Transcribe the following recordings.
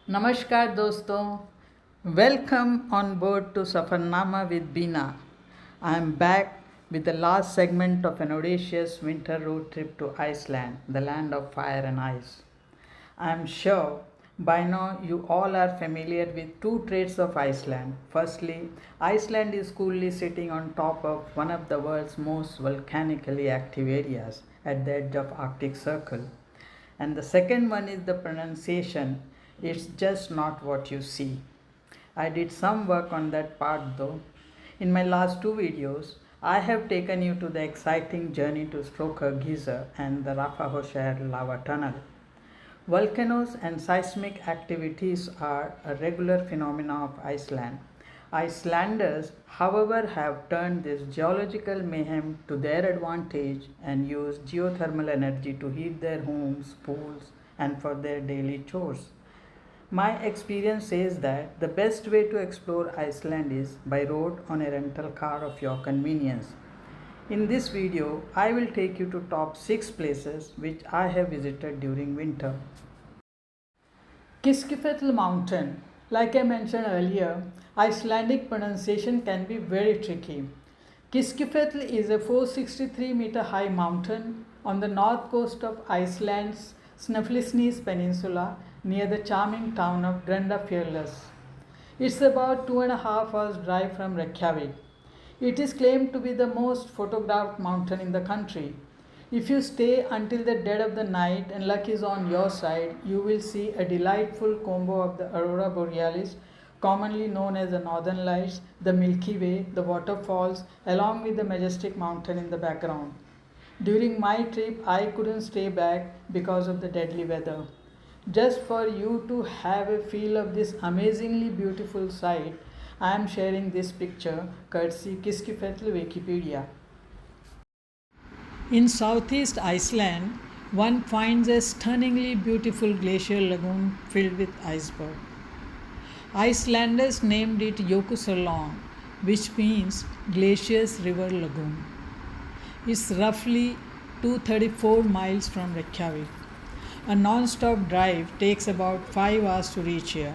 नमस्कार दोस्तों, welcome on board to Safarnama with Beena. I am back with the last segment of an audacious winter road trip to Iceland, the land of fire and ice. I am sure by now you all are familiar with two traits of Iceland. Firstly, Iceland is coolly sitting on top of one of the world's most volcanically active areas at the edge of Arctic Circle. And the second one is the pronunciation. It's just not what you see. I did some work on that part though. In my last two videos, I have taken you to the exciting journey to Stroker Geyser and the Rafahosher lava tunnel. Volcanoes and seismic activities are a regular phenomenon of Iceland. Icelanders, however, have turned this geological mayhem to their advantage and use geothermal energy to heat their homes, pools, and for their daily chores. My experience says that the best way to explore Iceland is by road on a rental car of your convenience. In this video, I will take you to top 6 places which I have visited during winter. Kiskifell Mountain. Like I mentioned earlier, Icelandic pronunciation can be very tricky. Kiskifell is a 463-meter high mountain on the north coast of Iceland's Snæfellsnes Peninsula near the charming town of Grundarfjörður. It's about 2.5 hours drive from Reykjavik. It is claimed to be the most photographed mountain in the country. If you stay until the dead of the night and luck is on your side, you will see a delightful combo of the Aurora Borealis, commonly known as the Northern Lights, the Milky Way, the waterfalls, along with the majestic mountain in the background. During my trip, I couldn't stay back because of the deadly weather. Just for you to have a feel of this amazingly beautiful sight, I am sharing this picture courtesy Kiskifell Wikipedia. In southeast Iceland, one finds a stunningly beautiful glacial lagoon filled with iceberg. Icelanders named it Jökulsárlón, which means Glaciers River Lagoon. It's roughly 234 miles from Reykjavik. A non-stop drive takes about 5 hours to reach here.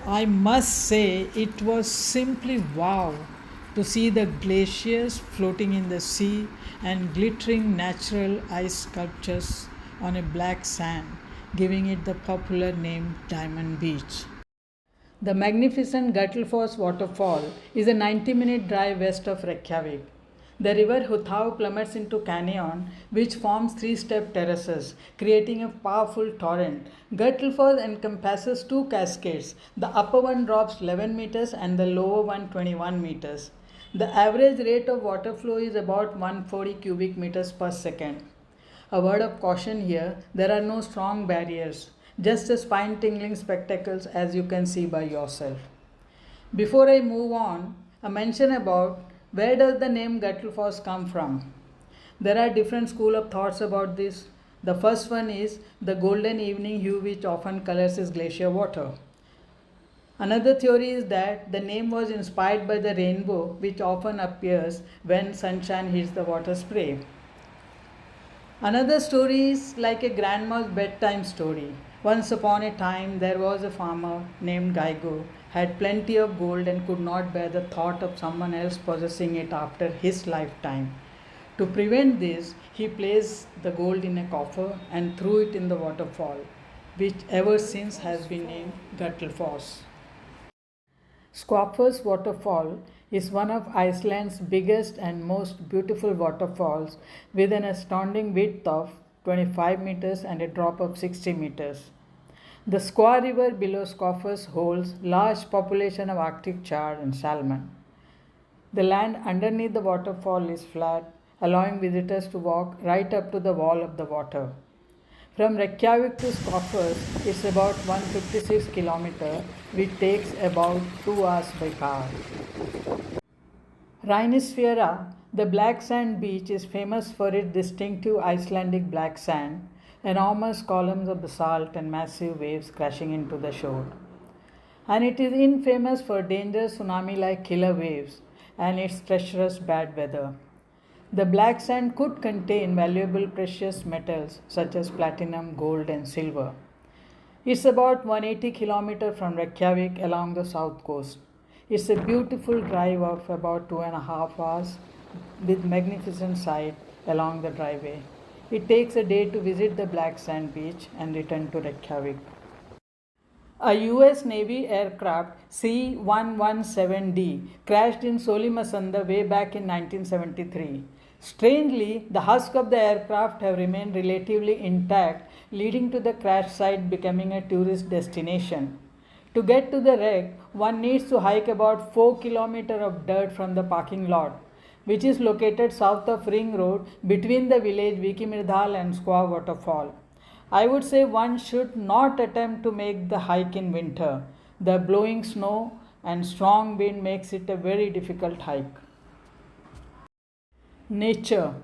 I must say it was simply wow to see the glaciers floating in the sea and glittering natural ice sculptures on a black sand, giving it the popular name Diamond Beach. The magnificent Gullfoss waterfall is a 90-minute drive west of Reykjavik. The river Húthá plummets into canyon which forms three-step terraces, creating a powerful torrent. Gullfoss encompasses two cascades. The upper one drops 11 meters and the lower one 21 meters. The average rate of water flow is about 140 cubic meters per second. A word of caution here, there are no strong barriers, just a spine-tingling spectacles as you can see by yourself. Before I move on, a mention about where does the name Gullfoss come from? There are different school of thoughts about this. The first one is the golden evening hue which often colors its glacier water. Another theory is that the name was inspired by the rainbow which often appears when sunshine hits the water spray. Another story is like a grandma's bedtime story. Once upon a time there was a farmer named Gaigo, had plenty of gold and could not bear the thought of someone else possessing it after his lifetime. To prevent this, he placed the gold in a coffer and threw it in the waterfall, which ever since has been named Gullfoss. Skopfoss waterfall is one of Iceland's biggest and most beautiful waterfalls with an astounding width of 25 meters and a drop of 60 meters. The Skua River below Skopfoss holds large population of Arctic char and salmon. The land underneath the waterfall is flat, allowing visitors to walk right up to the wall of the water. From Reykjavik to Skopfoss is about 156 km, which takes about 2 hours by car. Reynisfjara, the black sand beach, is famous for its distinctive Icelandic black sand, enormous columns of basalt and massive waves crashing into the shore. And it is infamous for dangerous tsunami-like killer waves and its treacherous bad weather. The black sand could contain valuable precious metals such as platinum, gold, and silver. It's about 180 km from Reykjavik along the south coast. It's a beautiful drive of about 2.5 hours with magnificent sight along the driveway. It takes a day to visit the Black Sand Beach and return to Reykjavik. A US Navy aircraft C-117D crashed in Solimasanda way back in 1973. Strangely, the husks of the aircraft have remained relatively intact, leading to the crash site becoming a tourist destination. To get to the wreck, one needs to hike about 4 km of dirt from the parking lot, which is located south of Ring Road between the village Vikimirdal and Squaw Waterfall. I would say one should not attempt to make the hike in winter. The blowing snow and strong wind makes it a very difficult hike. Nature.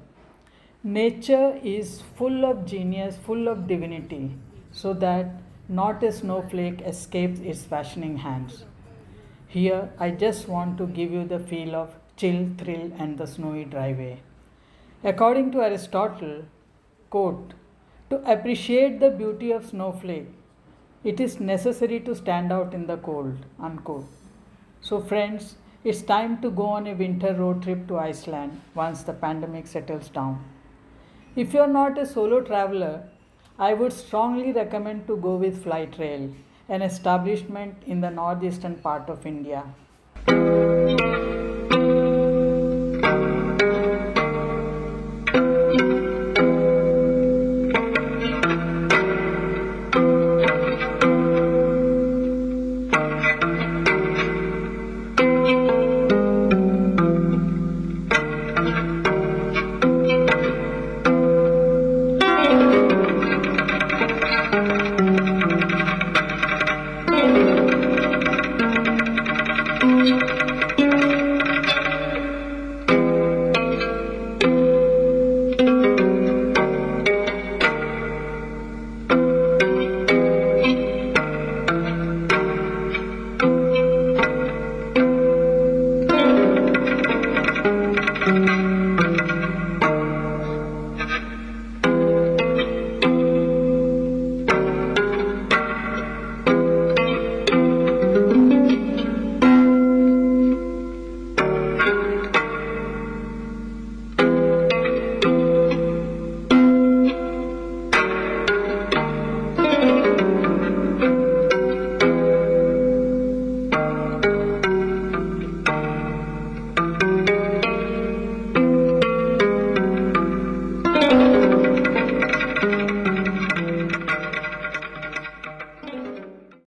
Nature is full of genius, full of divinity, so that not a snowflake escapes its fashioning hands. Here, I just want to give you the feel of chill, thrill, and the snowy driveway. According to Aristotle, quote, to appreciate the beauty of snowflake, it is necessary to stand out in the cold, unquote. So, friends, it's time to go on a winter road trip to Iceland once the pandemic settles down. If you are not a solo traveler, I would strongly recommend to go with Flytrail, an establishment in the northeastern part of India.